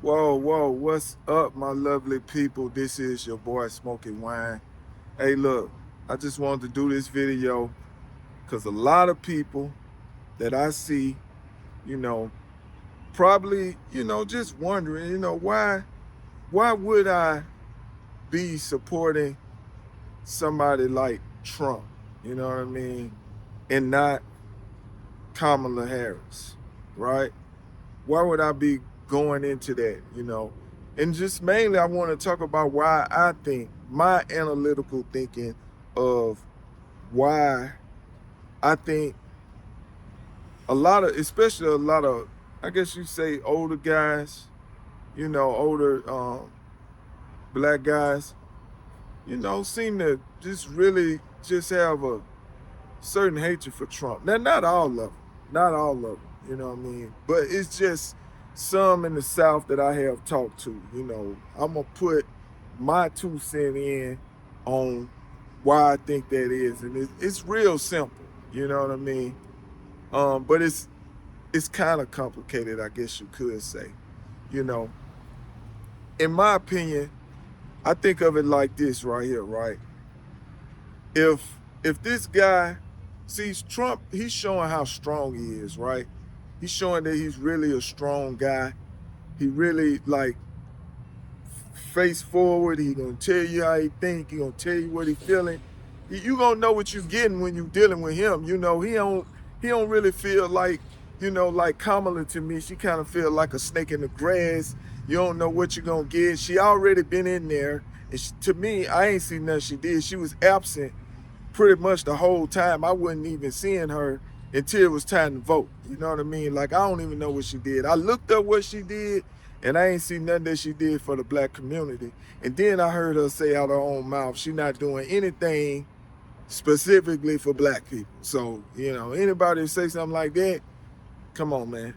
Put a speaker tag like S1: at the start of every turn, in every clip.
S1: Whoa, what's up, my lovely people? This is your boy Smoking Wine. Hey, look, I just wanted to do this video because a lot of people that I see, you know, probably, just wondering, why would I be supporting somebody like Trump, you know what I mean, and not Kamala Harris, right? Why would I be going into that? And just mainly, I want to talk about why I think my analytical thinking of why I think especially a lot of, I guess you say older guys, older black guys, seem to just really just have a certain hatred for Trump. Now, not all of them, not all of them, you know what I mean? But it's just some in the South that I have talked to. I'm gonna put my 2 cents in on why I think that is, and it's real simple. You know what I mean? But it's kind of complicated, I guess you could say. You know, in my opinion, I think of it like this right here, right? If this guy sees Trump, he's showing how strong he is, right? He's showing that he's really a strong guy. He really like face forward. He gonna tell you how he think. He gonna tell you what he feeling. You gonna know what you getting when you dealing with him. He don't really feel like Kamala to me. She kind of feel like a snake in the grass. You don't know what you're gonna get. She already been in there, and to me, I ain't seen nothing she did. She was absent pretty much the whole time. I wasn't even seeing her until it was time to vote. You know what I mean? Like, I don't even know what she did. I looked up what she did, and I ain't seen nothing that she did for the black community. And then I heard her say out her own mouth, she not doing anything specifically for black people. So, anybody that say something like that, come on, man.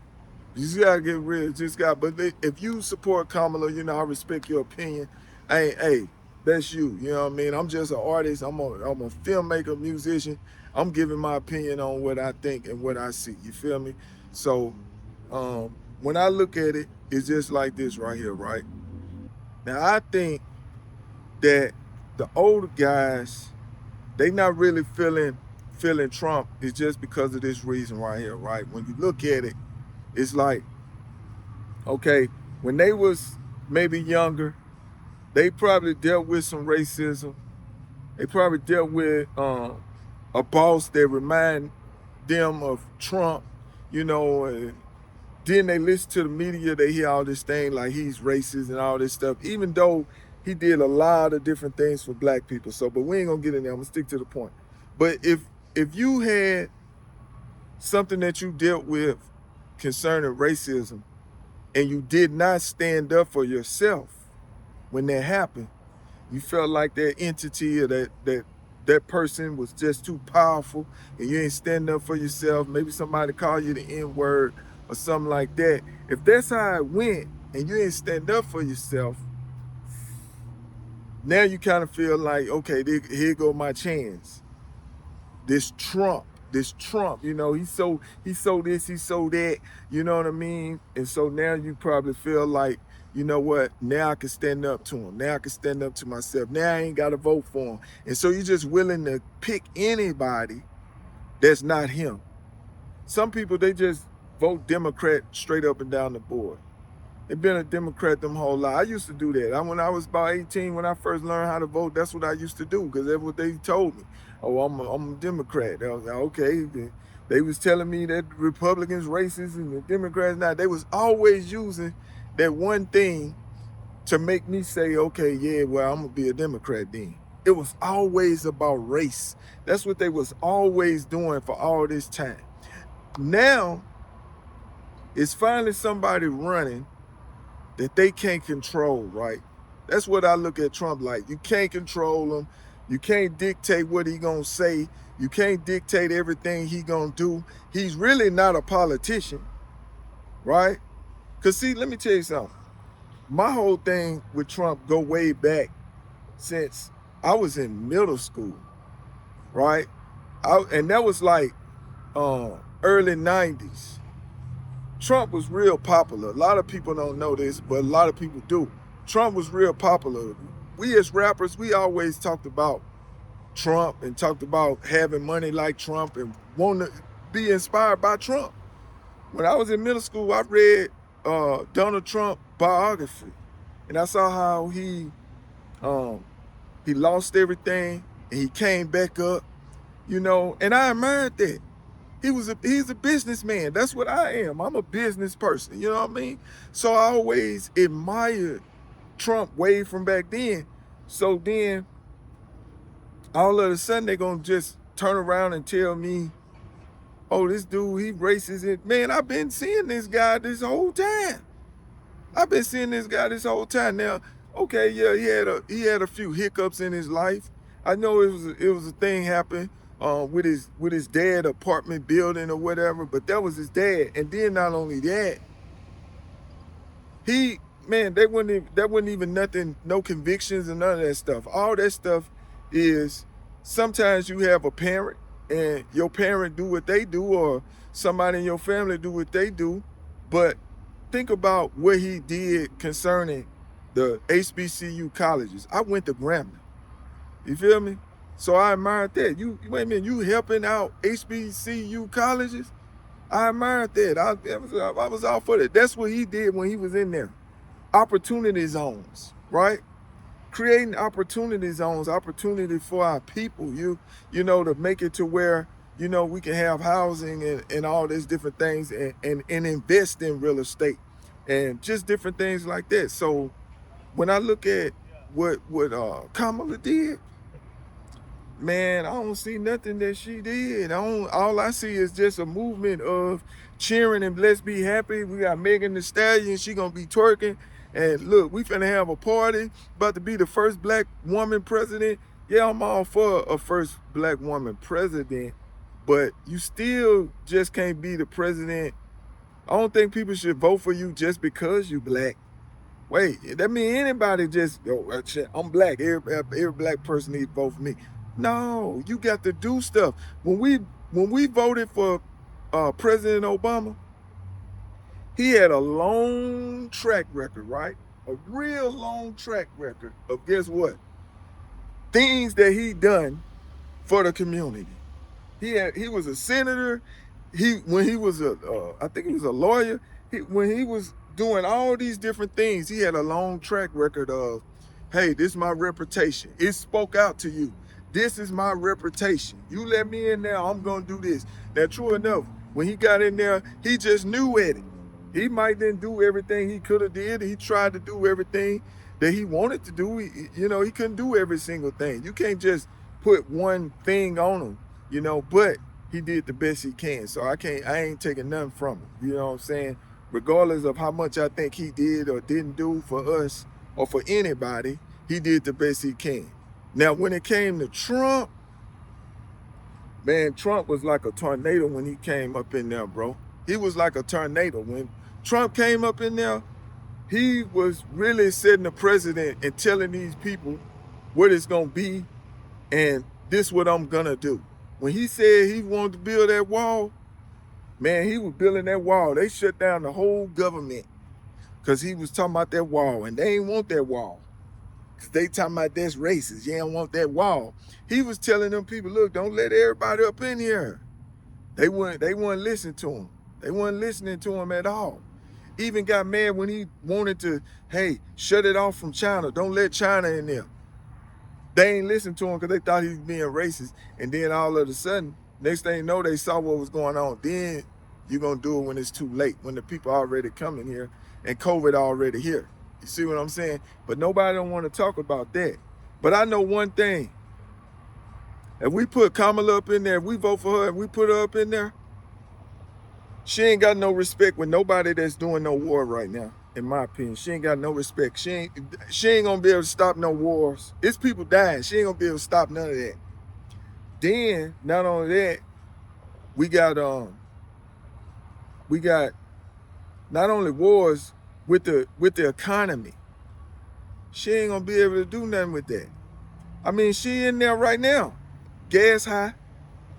S1: You just gotta get rid. But if you support Kamala, I respect your opinion. Hey, that's you. You know what I mean? I'm just an artist. I'm a filmmaker, musician. I'm giving my opinion on what I think and what I see. You feel me? So, when I look at it, it's just like this right here, right? Now, I think that the older guys, they not really feeling Trump. It's just because of this reason right here, right? When you look at it, it's like, okay, when they was maybe younger, they probably dealt with some racism. They probably dealt with a boss that remind them of Trump, and then they listen to the media, they hear all this thing like he's racist and all this stuff, even though he did a lot of different things for black people. So, but we ain't gonna get in there. I'm gonna stick to the point. But if you had something that you dealt with concerning racism and you did not stand up for yourself when that happened, you felt like that entity or that person was just too powerful and you ain't standing up for yourself, maybe somebody called you the N-word or something like that. If that's how it went and you ain't stand up for yourself, now you kind of feel like, okay, here go my chance. This Trump, he's so this, he's so that, you know what I mean? And so now you probably feel like, you know what, now I can stand up to him. Now I can stand up to myself. Now I ain't got to vote for him. And so you're just willing to pick anybody that's not him. Some people, they just vote Democrat straight up and down the board. They've been a Democrat them whole life. I used to do that. When I was about 18, when I first learned how to vote, that's what I used to do because that's what they told me. Oh, I'm a Democrat. I was like, okay. They was telling me that Republicans racist and the Democrats not. They was always using that one thing to make me say, okay, yeah, well, I'm gonna be a Democrat then. It was always about race. That's what they was always doing for all this time. Now, it's finally somebody running that they can't control, right? That's what I look at Trump like. You can't control him. You can't dictate what he gonna say. You can't dictate everything he gonna do. He's really not a politician, right? Cause see, let me tell you something. My whole thing with Trump go way back since I was in middle school, right? And that was like early 90s. Trump was real popular. A lot of people don't know this, but a lot of people do. Trump was real popular. We as rappers, we always talked about Trump and talked about having money like Trump and wanting to be inspired by Trump. When I was in middle school, I read Donald Trump biography, and I saw how he lost everything and he came back up, and I admired that. He's a businessman. That's what I am. I'm a business person. You know what I mean? So I always admired Trump way from back then. So then all of a sudden they're gonna just turn around and tell me, oh, this dude, he racist. Man, I've been seeing this guy this whole time. I've been seeing this guy this whole time. Now, okay, yeah, he had a few hiccups in his life. I know it was a thing happened with his dad apartment building or whatever, but that was his dad. And then not only that, that wasn't even nothing, no convictions and none of that stuff. All that stuff is sometimes you have a parent and your parent do what they do, or somebody in your family do what they do, but think about what he did concerning the HBCU colleges. I went to Grambling. You feel me? So I admired that. Wait a minute, you helping out HBCU colleges? I admired that. I was all for that. That's what he did when he was in there. Opportunity zones, right? Creating opportunity zones, opportunity for our people, to make it to where, we can have housing and all these different things and invest in real estate and just different things like that. So when I look at what Kamala did, man, I don't see nothing that she did. All I see is just a movement of cheering and let's be happy. We got Megan Thee Stallion, she gonna be twerking. And look, we finna have a party, about to be the first black woman president. Yeah, I'm all for a first black woman president, but you still just can't be the president. I don't think people should vote for you just because you black. Wait, that mean anybody just, I'm black, every black person needs to vote for me. No, you got to do stuff. When we voted for President Obama, he had a long track record, right? A real long track record of, guess what? Things that he done for the community. He was a senator. When he was I think he was a lawyer. When he was doing all these different things, he had a long track record of, hey, this is my reputation. It spoke out to you. This is my reputation. You let me in there, I'm gonna do this. Now, true enough, when he got in there, he just knew at it. He might didn't do everything he could have did. He tried to do everything that he wanted to do. He couldn't do every single thing. You can't just put one thing on him, but he did the best he can. So I ain't taking nothing from him. You know what I'm saying? Regardless of how much I think he did or didn't do for us or for anybody, he did the best he can. Now, when it came to Trump, man, Trump was like a tornado when he came up in there, bro. He was like a tornado. When Trump came up in there, he was really setting the precedent and telling these people what it's going to be and this what I'm going to do. When he said he wanted to build that wall, man, he was building that wall. They shut down the whole government because he was talking about that wall, and they ain't want that wall. Because they talking about that's racist. You don't want that wall. He was telling them people, look, don't let everybody up in here. They weren't listening to him. They weren't listening to him at all. Even got mad when he wanted to, hey, shut it off from China. Don't let China in there. They ain't listened to him because they thought he was being racist. And then all of a sudden, next thing you know, they saw what was going on. Then you're going to do it when it's too late, when the people already coming here and COVID already here. You see what I'm saying? But nobody don't want to talk about that. But I know one thing. If we put Kamala up in there, if we vote for her, if we put her up in there, she ain't got no respect with nobody that's doing no war right now, in my opinion. She ain't got no respect. She ain't gonna be able to stop no wars. It's people dying. She ain't gonna be able to stop none of that. Then, not only that, we got not only wars with the economy. She ain't gonna be able to do nothing with that. I mean, she in there right now. Gas high,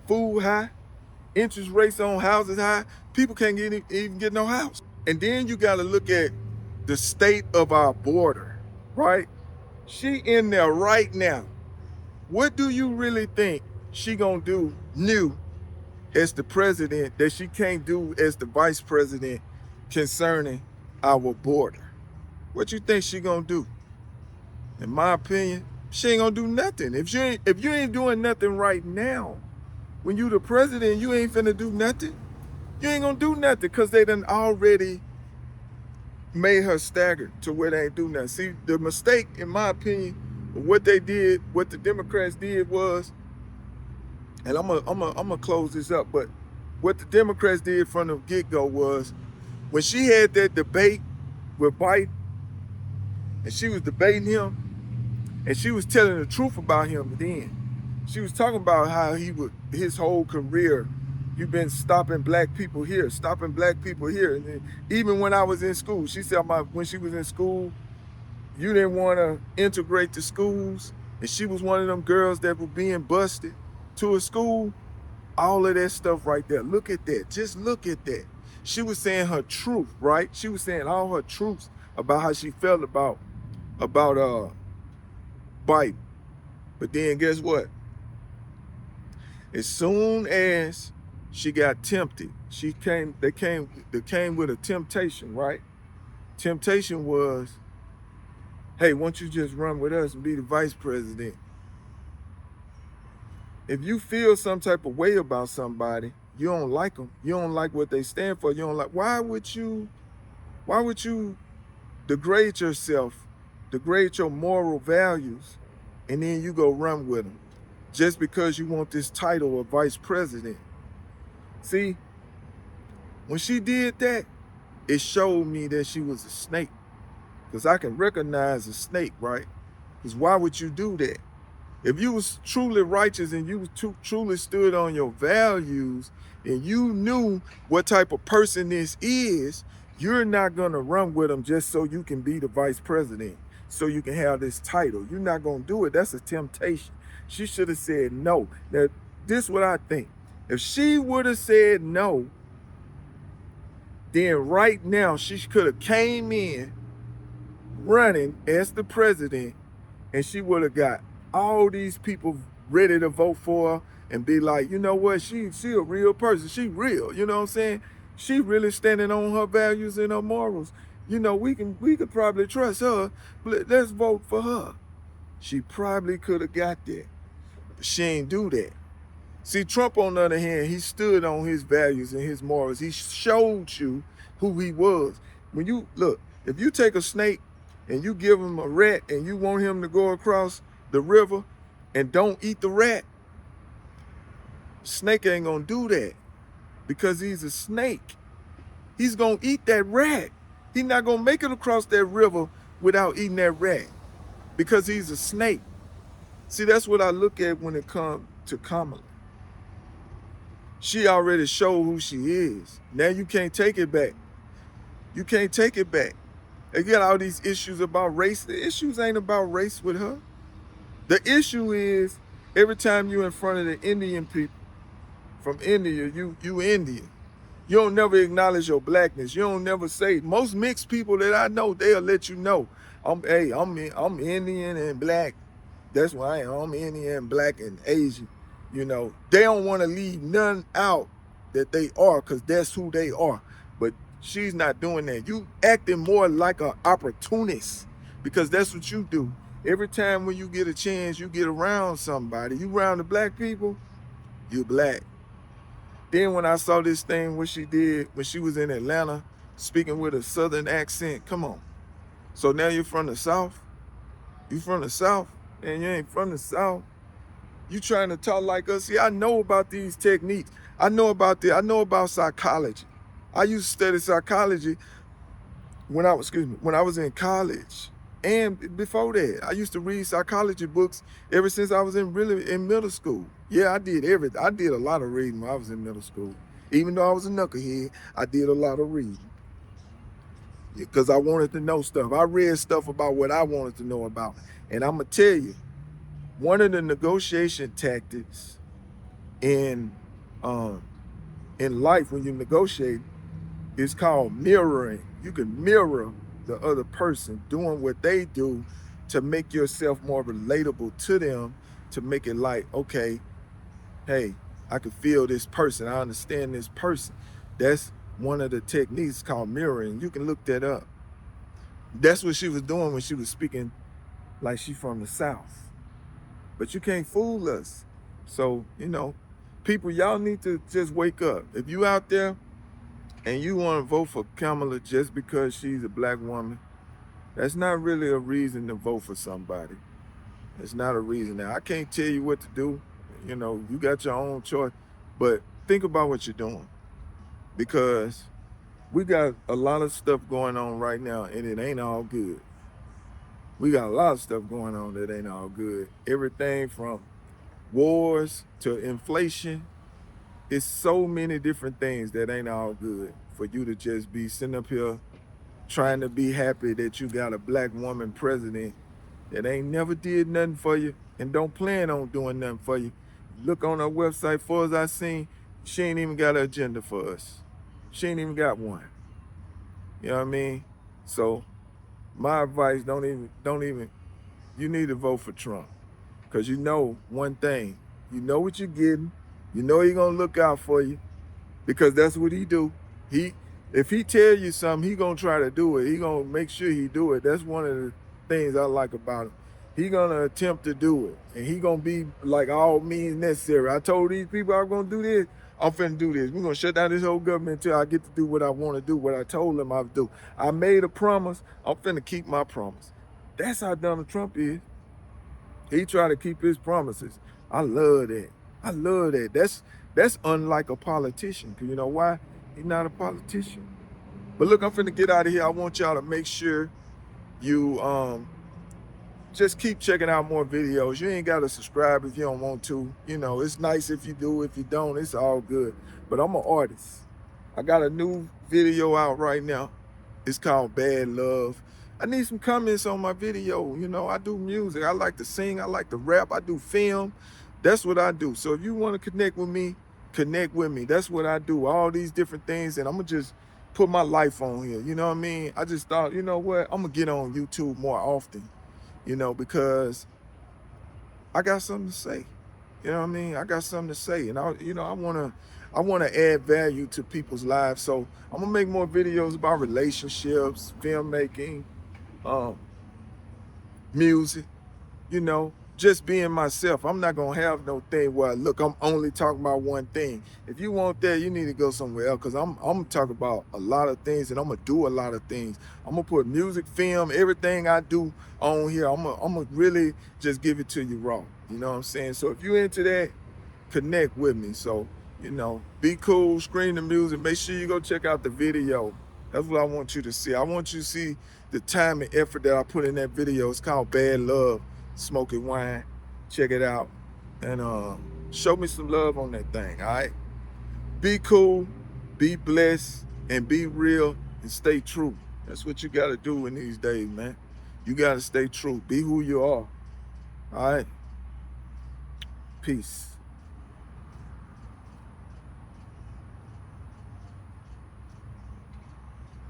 S1: food high, interest rates on houses high. People can't even get no house. And then you got to look at the state of our border, right? She in there right now. What do you really think she gonna do new as the president that she can't do as the vice president concerning our border? What you think she gonna do? In my opinion, she ain't gonna do nothing. If you ain't doing nothing right now, when you the president, you ain't finna do nothing. You ain't gonna do nothing because they done already made her staggered to where they ain't do nothing. See, the mistake, in my opinion, what they did, what the Democrats did was, and I'm gonna close this up, but what the Democrats did from the get-go was when she had that debate with Biden and she was debating him and she was telling the truth about him then. She was talking about how his whole career, you've been stopping black people here, stopping black people here. And then, even when I was in school, she said when she was in school, you didn't want to integrate the schools. And she was one of them girls that were being busted to a school. All of that stuff right there. Look at that. Just look at that. She was saying her truth, right? She was saying all her truths about how she felt about Biden. But then guess what? As soon as she got tempted, they came with a temptation, right? Temptation was, hey, why don't you just run with us and be the vice president? If you feel some type of way about somebody, you don't like them, you don't like what they stand for, you don't like, why would you degrade yourself, degrade your moral values, and then you go run with them just because you want this title of vice president? See, when she did that, it showed me that she was a snake, because I can recognize a snake, right? Because why would you do that? If you was truly righteous and you truly stood on your values and you knew what type of person this is, you're not going to run with them just so you can be the vice president, so you can have this title. You're not going to do it. That's a temptation. She should have said no. Now, this is what I think. If she would have said no, then right now she could have came in running as the president, and she would have got all these people ready to vote for her and be like, you know what, she a real person. She real, you know what I'm saying? She really standing on her values and her morals. You know, we could probably trust her, but let's vote for her. She probably could have got that, but she ain't do that. See, Trump, on the other hand, he stood on his values and his morals. He showed you who he was. When you look, if you take a snake and you give him a rat and you want him to go across the river and don't eat the rat, snake ain't gonna do that because he's a snake. He's gonna eat that rat. He's not gonna make it across that river without eating that rat because he's a snake. See, that's what I look at when it comes to Kamala. She already showed who she is. Now you can't take it back. You can't take it back. They got all these issues about race. The issues ain't about race with her. The issue is every time you're in front of the Indian people from India, you Indian. You don't never acknowledge your blackness. You don't never say. Most mixed people that I know, they'll let you know, I'm Indian and black. That's why I am. I'm Indian, black, and Asian. You know, they don't want to leave none out that they are, because that's who they are. But she's not doing that. You acting more like an opportunist, because that's what you do. Every time when you get a chance, you get around somebody. You around the black people, you black. Then when I saw this thing, what she did when she was in Atlanta, speaking with a southern accent, come on. So now you're from the South? You from the South? And you ain't from the South. You trying to talk like us? See, I know about these techniques. I know about psychology. I used to study psychology when I was in college. And before that, I used to read psychology books ever since I was in middle school. Yeah, I did a lot of reading when I was in middle school. Even though I was a knucklehead, I did a lot of reading. Because I wanted to know stuff. I read stuff about what I wanted to know about. And I'm going to tell you, one of the negotiation tactics in in life when you negotiate, it's called mirroring. You can mirror the other person doing what they do to make yourself more relatable to them, to make it like, okay, hey, I can feel this person. I understand this person. That's one of the techniques called mirroring. You can look that up. That's what she was doing when she was speaking like she from the South. But you can't fool us. So, people, y'all need to just wake up. If you out there and you want to vote for Kamala just because she's a black woman, that's not really a reason to vote for somebody. It's not a reason. Now, I can't tell you what to do. You got your own choice. But think about what you're doing. Because we got a lot of stuff going on right now, and it ain't all good. We got a lot of stuff going on that ain't all good. Everything from wars to inflation. It's so many different things that ain't all good for you to just be sitting up here trying to be happy that you got a black woman president that ain't never did nothing for you and don't plan on doing nothing for you. Look on her website, far as I seen, she ain't even got an agenda for us. She ain't even got one. You know what I mean? So my advice, don't even, you need to vote for Trump. Because you know one thing, you know what you're getting, you know he's gonna look out for you, because that's what he do. If he tell you something, he gonna try to do it. He gonna make sure he do it. That's one of the things I like about him. He gonna attempt to do it, and he gonna be like all means necessary. I told these people I'm gonna do this. I'm finna do this. We're gonna shut down this whole government until I get to do what I want to do, what I told them I would do. I made a promise. I'm finna keep my promise. That's how Donald Trump is. He try to keep his promises. I love that. I love that. That's unlike a politician. Cause you know why? He's not a politician. But look, I'm finna get out of here. I want y'all to make sure you just keep checking out more videos. You ain't gotta subscribe if you don't want to. It's nice if you do. If you don't, it's all good. But I'm an artist. I got a new video out right now. It's called Bad Love. I need some comments on my video. I do music. I like to sing. I like to rap. I do film. That's what I do. So if you want to connect with me, connect with me. That's what I do. All these different things. And I'm going to just put my life on here. You know what I mean? I just thought, you know what? I'm going to get on YouTube more often, because I got something to say. You know what I mean? I got something to say. And I want to add value to people's lives. So I'm gonna make more videos about relationships, filmmaking, music, just being myself. I'm not gonna have no thing where, look, I'm only talking about one thing. If you want that, you need to go somewhere else, because I'm gonna talk about a lot of things, and I'm gonna do a lot of things. I'm gonna put music, film, everything I do on here. I'm gonna really just give it to you raw. You know what I'm saying? So if you're into that, connect with me. So, be cool, screen the music. Make sure you go check out the video. That's what I want you to see. I want you to see the time and effort that I put in that video. It's called Bad Love, Smoking Wine. Check it out. And show me some love on that thing, all right? Be cool, be blessed, and be real, and stay true. That's what you got to do in these days, man. You got to stay true. Be who you are, all right? Peace.